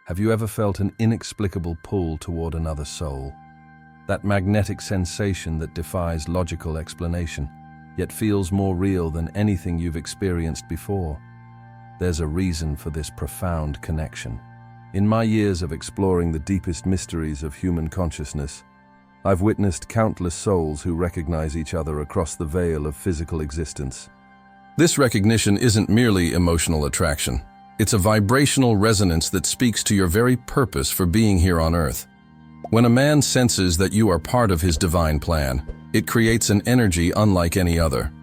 Have you ever felt an inexplicable pull toward another soul? That magnetic sensation that defies logical explanation, yet feels more real than anything you've experienced before. There's a reason for this profound connection. In my years of exploring the deepest mysteries of human consciousness, I've witnessed countless souls who recognize each other across the veil of physical existence. This recognition isn't merely emotional attraction. It's a vibrational resonance that speaks to your very purpose for being here on Earth. When a man senses that you are part of his divine plan, it creates an energy unlike any other.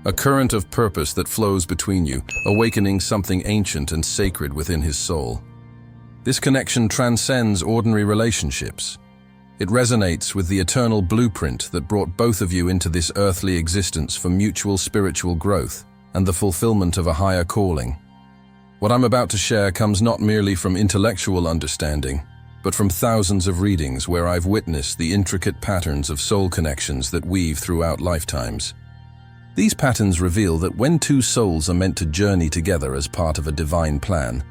A current of purpose that flows between you, awakening something ancient and sacred within his soul. This connection transcends ordinary relationships. It resonates with the eternal blueprint that brought both of you into this earthly existence for mutual spiritual growth and the fulfillment of a higher calling. What I'm about to share comes not merely from intellectual understanding, but from thousands of readings where I've witnessed the intricate patterns of soul connections that weave throughout lifetimes. These patterns reveal that when two souls are meant to journey together as part of a divine plan,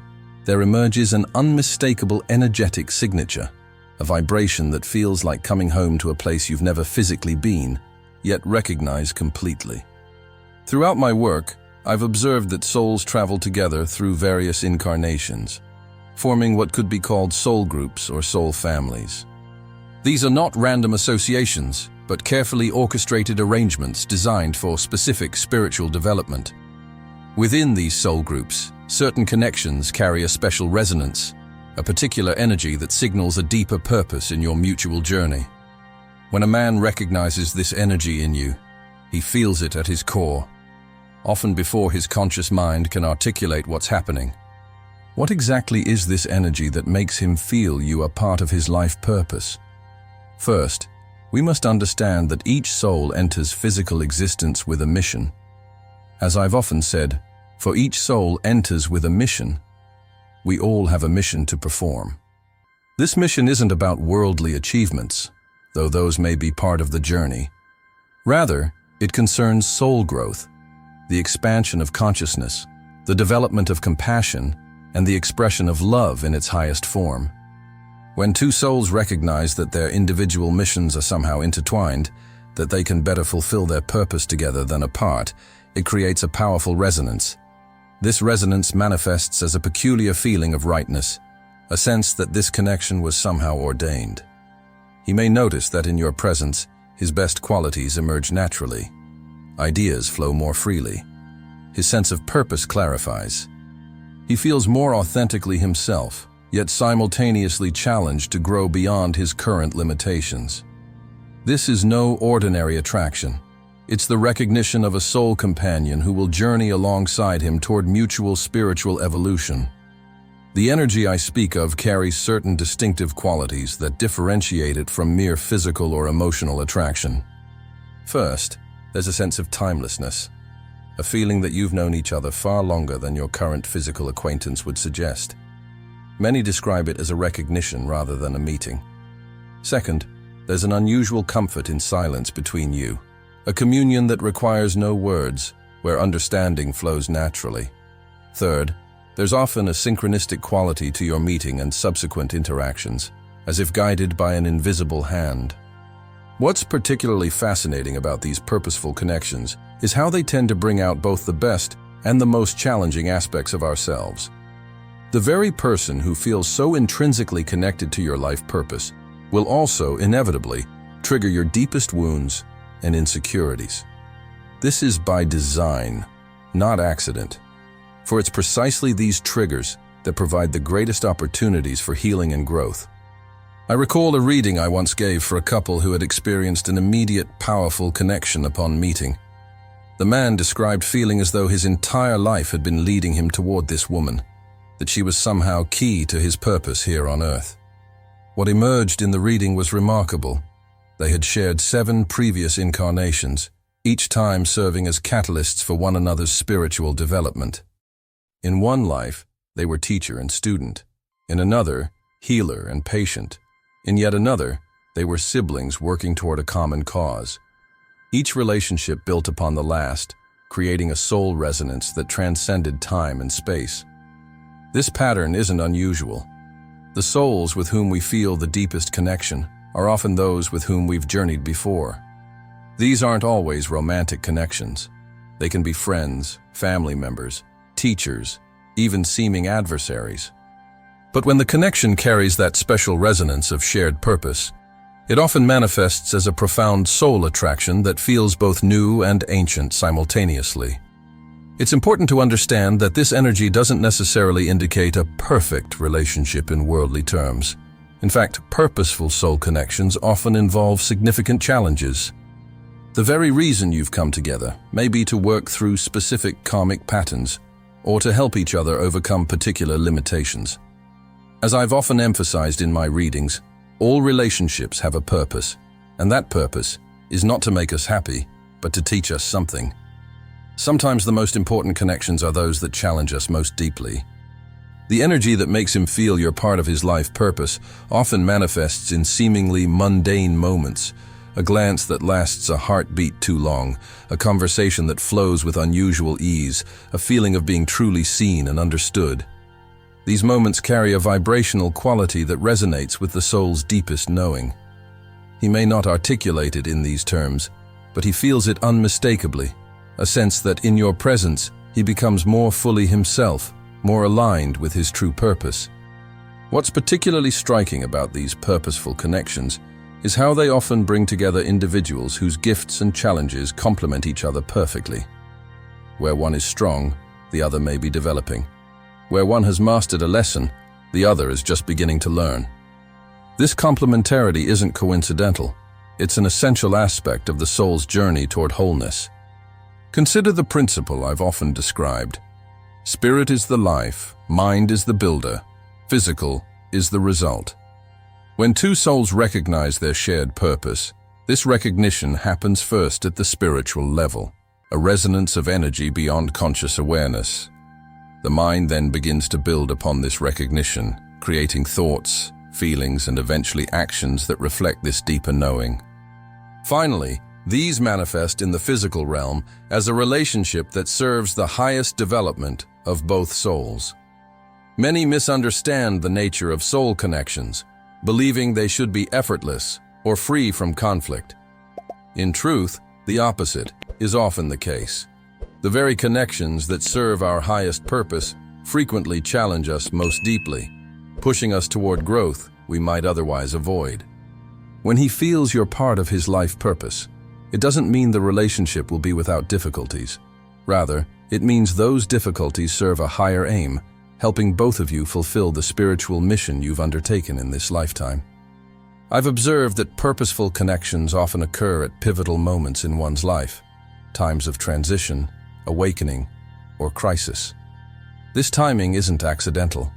there emerges an unmistakable energetic signature, a vibration that feels like coming home to a place you've never physically been, yet recognize completely. Throughout my work, I've observed that souls travel together through various incarnations, forming what could be called soul groups or soul families. These are not random associations, but carefully orchestrated arrangements designed for specific spiritual development. Within these soul groups, certain connections carry a special resonance, a particular energy that signals a deeper purpose in your mutual journey. When a man recognizes this energy in you, he feels it at his core, often before his conscious mind can articulate what's happening. What exactly is this energy that makes him feel you are part of his life purpose? First, we must understand that each soul enters physical existence with a mission. As I've often said, for each soul enters with a mission. We all have a mission to perform. This mission isn't about worldly achievements, though those may be part of the journey. Rather, it concerns soul growth, the expansion of consciousness, the development of compassion, and the expression of love in its highest form. When two souls recognize that their individual missions are somehow intertwined, that they can better fulfill their purpose together than apart, it creates a powerful resonance. This resonance manifests as a peculiar feeling of rightness, a sense that this connection was somehow ordained. He may notice that in your presence, his best qualities emerge naturally. Ideas flow more freely. His sense of purpose clarifies. He feels more authentically himself, yet simultaneously challenged to grow beyond his current limitations. This is no ordinary attraction. It's the recognition of a soul companion who will journey alongside him toward mutual spiritual evolution. The energy I speak of carries certain distinctive qualities that differentiate it from mere physical or emotional attraction. First, there's a sense of timelessness, a feeling that you've known each other far longer than your current physical acquaintance would suggest. Many describe it as a recognition rather than a meeting. Second, there's an unusual comfort in silence between you, a communion that requires no words, where understanding flows naturally. Third, there's often a synchronistic quality to your meeting and subsequent interactions, as if guided by an invisible hand. What's particularly fascinating about these purposeful connections is how they tend to bring out both the best and the most challenging aspects of ourselves. The very person who feels so intrinsically connected to your life purpose will also, inevitably, trigger your deepest wounds and insecurities. This is by design, not accident, for it's precisely these triggers that provide the greatest opportunities for healing and growth. I recall a reading I once gave for a couple who had experienced an immediate, powerful connection upon meeting. The man described feeling as though his entire life had been leading him toward this woman, that she was somehow key to his purpose here on Earth. What emerged in the reading was remarkable. They had shared 7 previous incarnations, each time serving as catalysts for one another's spiritual development. In one life, they were teacher and student. In another, healer and patient. In yet another, they were siblings working toward a common cause. Each relationship built upon the last, creating a soul resonance that transcended time and space. This pattern isn't unusual. The souls with whom we feel the deepest connection are often those with whom we've journeyed before. These aren't always romantic connections. They can be friends, family members, teachers, even seeming adversaries. But when the connection carries that special resonance of shared purpose, it often manifests as a profound soul attraction that feels both new and ancient simultaneously. It's important to understand that this energy doesn't necessarily indicate a perfect relationship in worldly terms. In fact, purposeful soul connections often involve significant challenges. The very reason you've come together may be to work through specific karmic patterns or to help each other overcome particular limitations. As I've often emphasized in my readings, all relationships have a purpose, and that purpose is not to make us happy, but to teach us something. Sometimes the most important connections are those that challenge us most deeply. The energy that makes him feel you're part of his life purpose often manifests in seemingly mundane moments, a glance that lasts a heartbeat too long, a conversation that flows with unusual ease, a feeling of being truly seen and understood. These moments carry a vibrational quality that resonates with the soul's deepest knowing. He may not articulate it in these terms, but he feels it unmistakably, a sense that in your presence he becomes more fully himself, more aligned with his true purpose. What's particularly striking about these purposeful connections is how they often bring together individuals whose gifts and challenges complement each other perfectly. Where one is strong, the other may be developing. Where one has mastered a lesson, the other is just beginning to learn. This complementarity isn't coincidental. It's an essential aspect of the soul's journey toward wholeness. Consider the principle I've often described. Spirit is the life, mind is the builder, physical is the result. When two souls recognize their shared purpose, this recognition happens first at the spiritual level, a resonance of energy beyond conscious awareness. The mind then begins to build upon this recognition, creating thoughts, feelings, and eventually actions that reflect this deeper knowing. Finally, these manifest in the physical realm as a relationship that serves the highest development of both souls. Many misunderstand the nature of soul connections, believing they should be effortless or free from conflict. In truth, the opposite is often the case. The very connections that serve our highest purpose frequently challenge us most deeply, pushing us toward growth we might otherwise avoid. When he feels you're part of his life purpose, it doesn't mean the relationship will be without difficulties. Rather, it means those difficulties serve a higher aim, helping both of you fulfill the spiritual mission you've undertaken in this lifetime. I've observed that purposeful connections often occur at pivotal moments in one's life, times of transition, awakening, or crisis. This timing isn't accidental.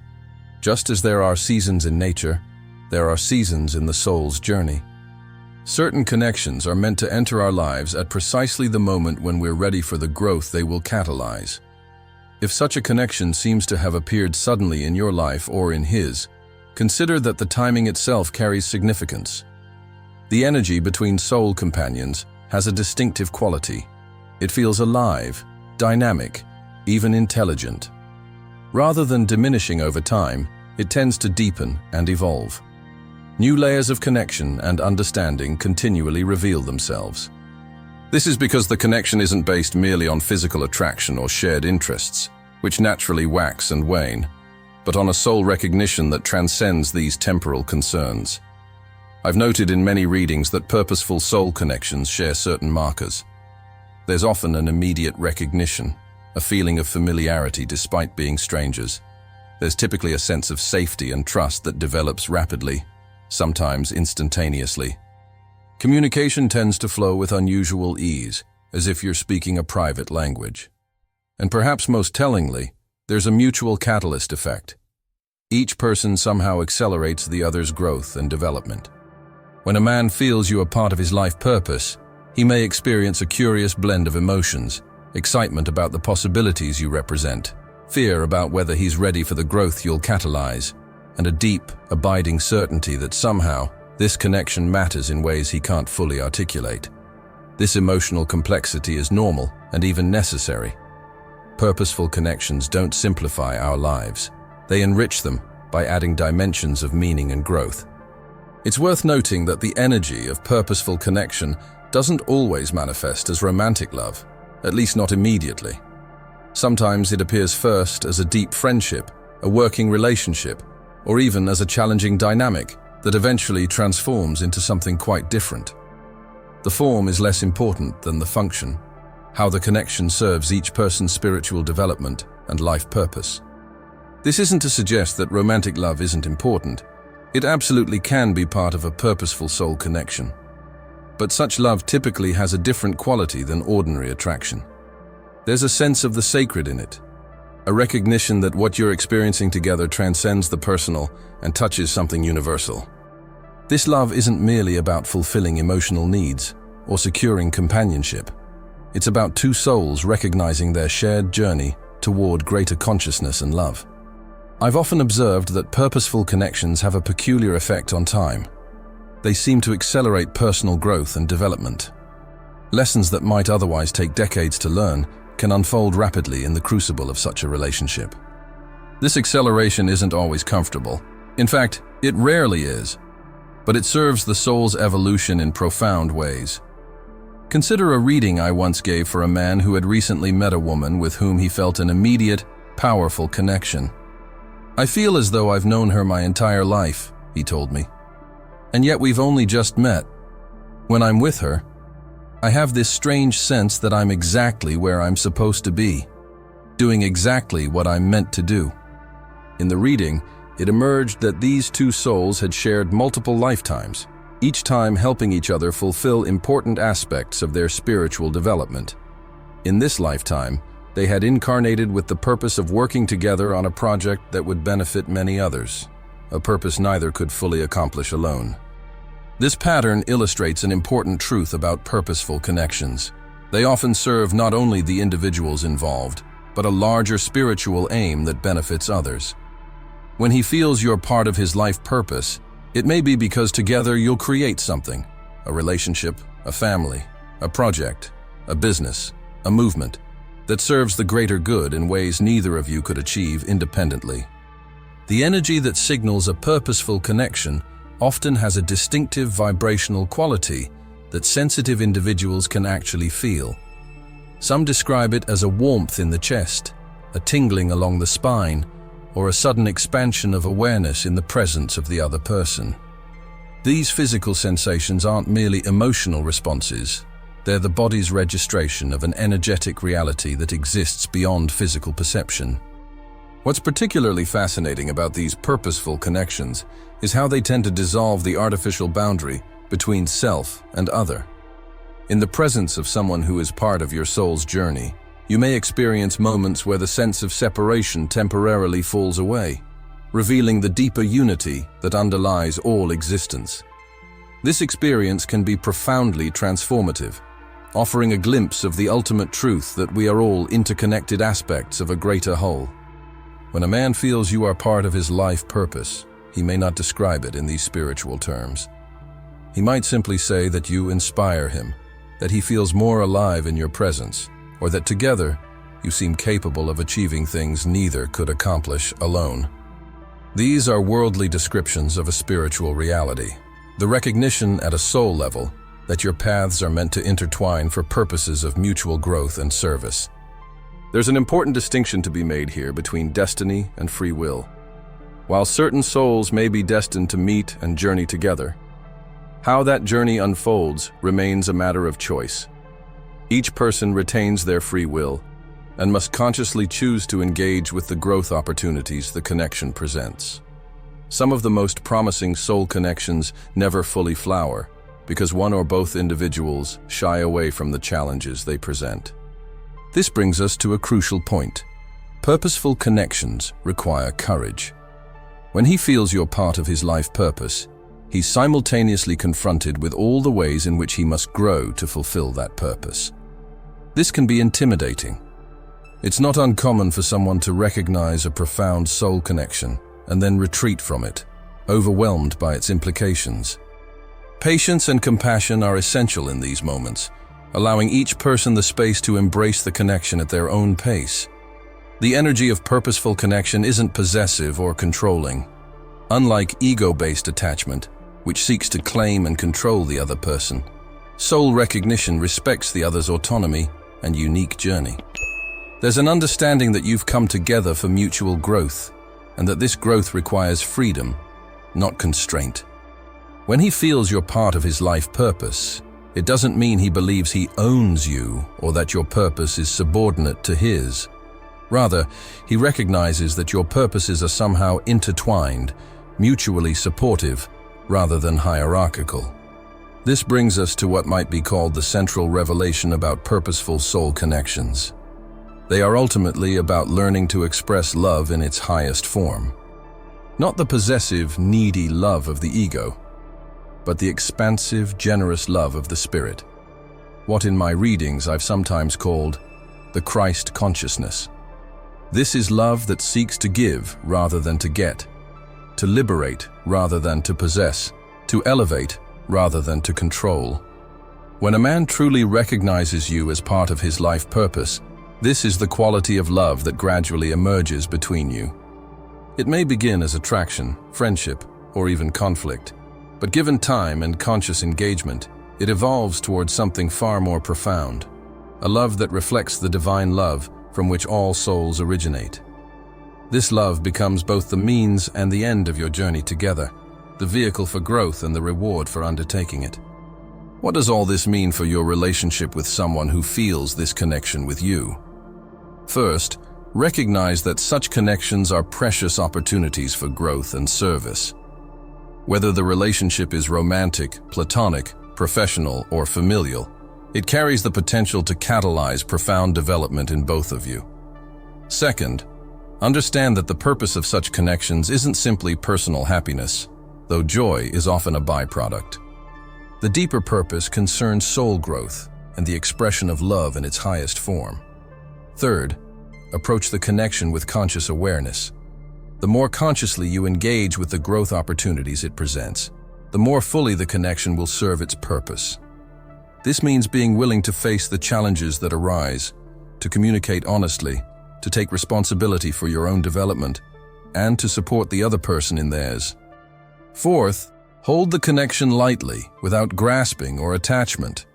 Just as there are seasons in nature, there are seasons in the soul's journey. Certain connections are meant to enter our lives at precisely the moment when we're ready for the growth they will catalyze. If such a connection seems to have appeared suddenly in your life or in his, consider that the timing itself carries significance. The energy between soul companions has a distinctive quality. It feels alive, dynamic, even intelligent. Rather than diminishing over time, it tends to deepen and evolve. New layers of connection and understanding continually reveal themselves. This is because the connection isn't based merely on physical attraction or shared interests, which naturally wax and wane, but on a soul recognition that transcends these temporal concerns. I've noted in many readings that purposeful soul connections share certain markers. There's often an immediate recognition, a feeling of familiarity despite being strangers. There's typically a sense of safety and trust that develops rapidly, sometimes instantaneously. Communication tends to flow with unusual ease, as if you're speaking a private language. And perhaps most tellingly, there's a mutual catalyst effect. Each person somehow accelerates the other's growth and development. When a man feels you are part of his life purpose, he may experience a curious blend of emotions, excitement about the possibilities you represent, fear about whether he's ready for the growth you'll catalyze, and a deep, abiding certainty that somehow this connection matters in ways he can't fully articulate. This emotional complexity is normal and even necessary. Purposeful connections don't simplify our lives. They enrich them, by adding dimensions of meaning and growth. It's worth noting that the energy of purposeful connection doesn't always manifest as romantic love, at least not immediately. Sometimes it appears first as a deep friendship, a working relationship, or even as a challenging dynamic that eventually transforms into something quite different. The form is less important than the function, how the connection serves each person's spiritual development and life purpose. This isn't to suggest that romantic love isn't important. It absolutely can be part of a purposeful soul connection. But such love typically has a different quality than ordinary attraction. There's a sense of the sacred in it, a recognition that what you're experiencing together transcends the personal and touches something universal. This love isn't merely about fulfilling emotional needs or securing companionship. It's about two souls recognizing their shared journey toward greater consciousness and love. I've often observed that purposeful connections have a peculiar effect on time. They seem to accelerate personal growth and development. Lessons that might otherwise take decades to learn can unfold rapidly in the crucible of such a relationship. This acceleration isn't always comfortable. In fact, it rarely is, but it serves the soul's evolution in profound ways. Consider a reading I once gave for a man who had recently met a woman with whom he felt an immediate, powerful connection. "I feel as though I've known her my entire life," he told me. "And yet we've only just met. When I'm with her, I have this strange sense that I'm exactly where I'm supposed to be, doing exactly what I'm meant to do." In the reading, it emerged that these two souls had shared multiple lifetimes, each time helping each other fulfill important aspects of their spiritual development. In this lifetime, they had incarnated with the purpose of working together on a project that would benefit many others, a purpose neither could fully accomplish alone. This pattern illustrates an important truth about purposeful connections. They often serve not only the individuals involved, but a larger spiritual aim that benefits others. When he feels you're part of his life purpose, it may be because together you'll create something, a relationship, a family, a project, a business, a movement, that serves the greater good in ways neither of you could achieve independently. The energy that signals a purposeful connection often has a distinctive vibrational quality that sensitive individuals can actually feel. Some describe it as a warmth in the chest, a tingling along the spine, or a sudden expansion of awareness in the presence of the other person. These physical sensations aren't merely emotional responses. They're the body's registration of an energetic reality that exists beyond physical perception. What's particularly fascinating about these purposeful connections is how they tend to dissolve the artificial boundary between self and other. In the presence of someone who is part of your soul's journey, you may experience moments where the sense of separation temporarily falls away, revealing the deeper unity that underlies all existence. This experience can be profoundly transformative, offering a glimpse of the ultimate truth that we are all interconnected aspects of a greater whole. When a man feels you are part of his life purpose, he may not describe it in these spiritual terms. He might simply say that you inspire him, that he feels more alive in your presence, or that together you seem capable of achieving things neither could accomplish alone. These are worldly descriptions of a spiritual reality, the recognition at a soul level that your paths are meant to intertwine for purposes of mutual growth and service. There's an important distinction to be made here between destiny and free will. While certain souls may be destined to meet and journey together, how that journey unfolds remains a matter of choice. Each person retains their free will and must consciously choose to engage with the growth opportunities the connection presents. Some of the most promising soul connections never fully flower because one or both individuals shy away from the challenges they present. This brings us to a crucial point. Purposeful connections require courage. When he feels you're part of his life purpose, he's simultaneously confronted with all the ways in which he must grow to fulfill that purpose. This can be intimidating. It's not uncommon for someone to recognize a profound soul connection and then retreat from it, overwhelmed by its implications. Patience and compassion are essential in these moments, allowing each person the space to embrace the connection at their own pace. The energy of purposeful connection isn't possessive or controlling. Unlike ego-based attachment, which seeks to claim and control the other person, soul recognition respects the other's autonomy and unique journey. There's an understanding that you've come together for mutual growth, and that this growth requires freedom, not constraint. When he feels you're part of his life purpose, it doesn't mean he believes he owns you or that your purpose is subordinate to his. Rather, he recognizes that your purposes are somehow intertwined, mutually supportive, rather than hierarchical. This brings us to what might be called the central revelation about purposeful soul connections. They are ultimately about learning to express love in its highest form. Not the possessive, needy love of the ego, but the expansive, generous love of the spirit. What in my readings I've sometimes called the Christ consciousness. This is love that seeks to give rather than to get, to liberate rather than to possess, to elevate rather than to control. When a man truly recognizes you as part of his life purpose, this is the quality of love that gradually emerges between you. It may begin as attraction, friendship, or even conflict, but given time and conscious engagement, it evolves towards something far more profound, a love that reflects the divine love from which all souls originate. This love becomes both the means and the end of your journey together, the vehicle for growth and the reward for undertaking it. What does all this mean for your relationship with someone who feels this connection with you? First, recognize that such connections are precious opportunities for growth and service. Whether the relationship is romantic, platonic, professional, or familial, it carries the potential to catalyze profound development in both of you. Second, understand that the purpose of such connections isn't simply personal happiness, though joy is often a byproduct. The deeper purpose concerns soul growth and the expression of love in its highest form. Third, approach the connection with conscious awareness. The more consciously you engage with the growth opportunities it presents, the more fully the connection will serve its purpose. This means being willing to face the challenges that arise, to communicate honestly, to take responsibility for your own development, and to support the other person in theirs. Fourth, hold the connection lightly, without grasping or attachment.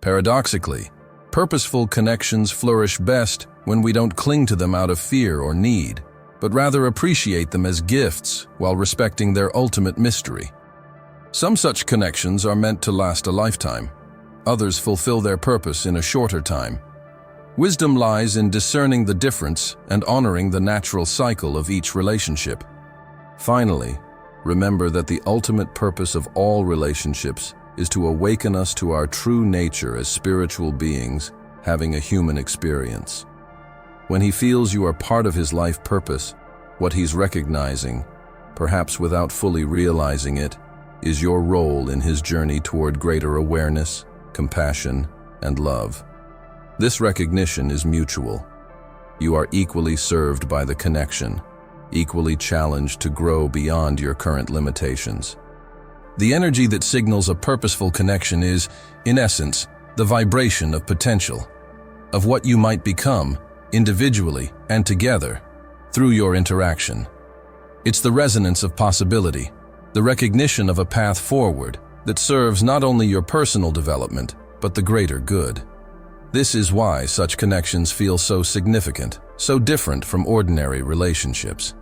Paradoxically, purposeful connections flourish best when we don't cling to them out of fear or need, but rather appreciate them as gifts while respecting their ultimate mystery. Some such connections are meant to last a lifetime. Others fulfill their purpose in a shorter time. Wisdom lies in discerning the difference and honoring the natural cycle of each relationship. Finally, remember that the ultimate purpose of all relationships is to awaken us to our true nature as spiritual beings having a human experience. When he feels you are part of his life purpose, what he's recognizing, perhaps without fully realizing it, is your role in his journey toward greater awareness, compassion, and love. This recognition is mutual. You are equally served by the connection, equally challenged to grow beyond your current limitations. The energy that signals a purposeful connection is, in essence, the vibration of potential, of what you might become, individually and together, through your interaction. It's the resonance of possibility, the recognition of a path forward that serves not only your personal development, but the greater good. This is why such connections feel so significant, so different from ordinary relationships.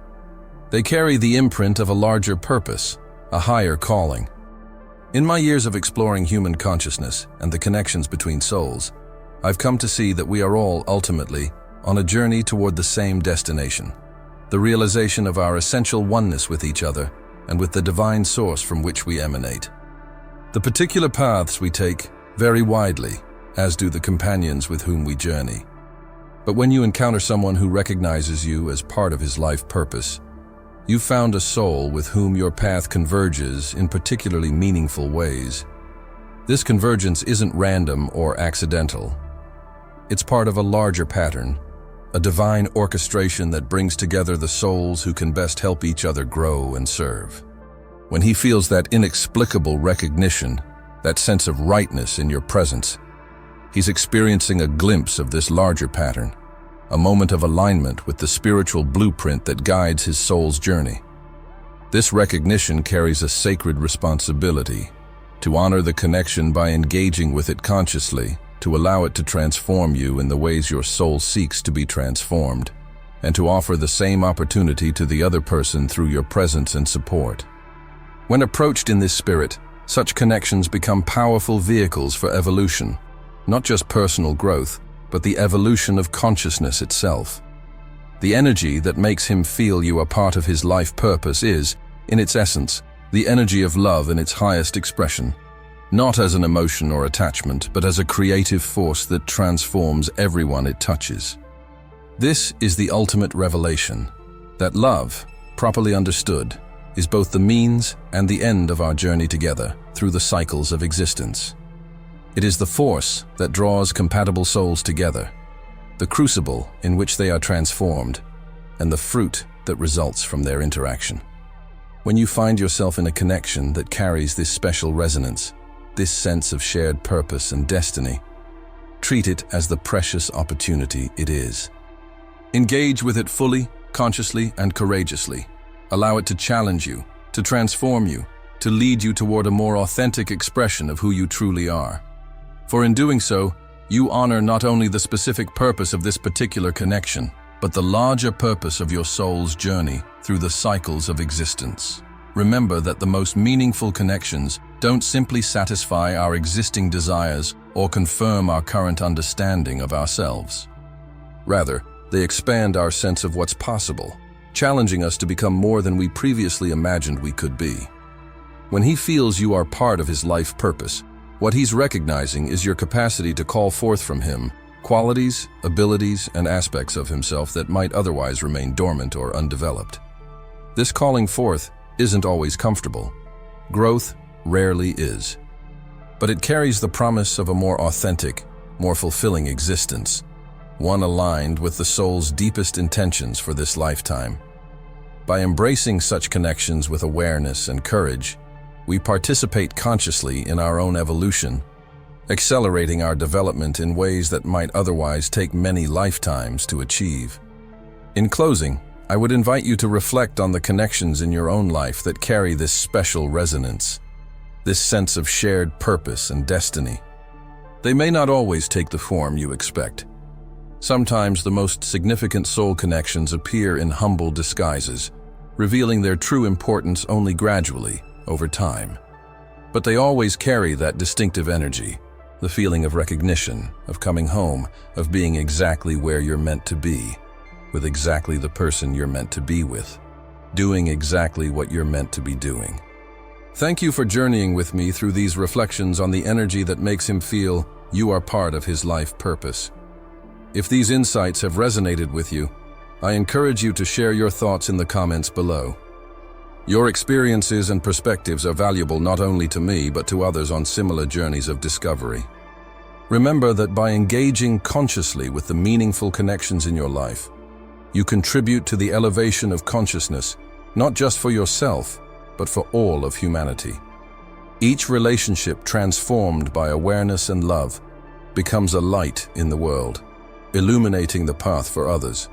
They carry the imprint of a larger purpose, a higher calling. In my years of exploring human consciousness and the connections between souls, I've come to see that we are all ultimately on a journey toward the same destination, the realization of our essential oneness with each other and with the divine source from which we emanate. The particular paths we take vary widely, as do the companions with whom we journey. But when you encounter someone who recognizes you as part of his life purpose, you've found a soul with whom your path converges in particularly meaningful ways. This convergence isn't random or accidental. It's part of a larger pattern, a divine orchestration that brings together the souls who can best help each other grow and serve. When he feels that inexplicable recognition, that sense of rightness in your presence, he's experiencing a glimpse of this larger pattern, a moment of alignment with the spiritual blueprint that guides his soul's journey. This recognition carries a sacred responsibility to honor the connection by engaging with it consciously, to allow it to transform you in the ways your soul seeks to be transformed, and to offer the same opportunity to the other person through your presence and support. When approached in this spirit, such connections become powerful vehicles for evolution, not just personal growth, but the evolution of consciousness itself. The energy that makes him feel you are part of his life purpose is, in its essence, the energy of love in its highest expression, not as an emotion or attachment, but as a creative force that transforms everyone it touches. This is the ultimate revelation, that love, properly understood, is both the means and the end of our journey together through the cycles of existence. It is the force that draws compatible souls together, the crucible in which they are transformed, and the fruit that results from their interaction. When you find yourself in a connection that carries this special resonance, this sense of shared purpose and destiny, treat it as the precious opportunity it is. Engage with it fully, consciously, and courageously. Allow it to challenge you, to transform you, to lead you toward a more authentic expression of who you truly are. For in doing so, you honor not only the specific purpose of this particular connection, but the larger purpose of your soul's journey through the cycles of existence. Remember that the most meaningful connections don't simply satisfy our existing desires or confirm our current understanding of ourselves. Rather, they expand our sense of what's possible, challenging us to become more than we previously imagined we could be. When he feels you are part of his life purpose, what he's recognizing is your capacity to call forth from him qualities, abilities, and aspects of himself that might otherwise remain dormant or undeveloped. This calling forth isn't always comfortable. Growth rarely is. But it carries the promise of a more authentic, more fulfilling existence, one aligned with the soul's deepest intentions for this lifetime. By embracing such connections with awareness and courage, we participate consciously in our own evolution, accelerating our development in ways that might otherwise take many lifetimes to achieve. In closing, I would invite you to reflect on the connections in your own life that carry this special resonance, this sense of shared purpose and destiny. They may not always take the form you expect. Sometimes the most significant soul connections appear in humble disguises, revealing their true importance only gradually, over time. But they always carry that distinctive energy, the feeling of recognition, of coming home, of being exactly where you're meant to be, with exactly the person you're meant to be with, doing exactly what you're meant to be doing. Thank you for journeying with me through these reflections on the energy that makes him feel you are part of his life purpose. If these insights have resonated with you, I encourage you to share your thoughts in the comments below. Your experiences and perspectives are valuable not only to me, but to others on similar journeys of discovery. Remember that by engaging consciously with the meaningful connections in your life, you contribute to the elevation of consciousness, not just for yourself, but for all of humanity. Each relationship transformed by awareness and love becomes a light in the world, illuminating the path for others.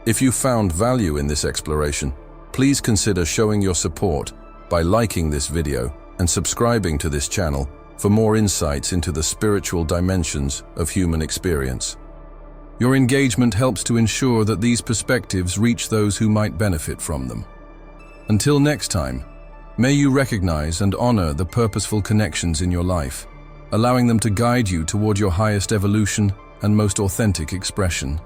If you found value in this exploration, please consider showing your support by liking this video and subscribing to this channel for more insights into the spiritual dimensions of human experience. Your engagement helps to ensure that these perspectives reach those who might benefit from them. Until next time, may you recognize and honor the purposeful connections in your life, allowing them to guide you toward your highest evolution and most authentic expression.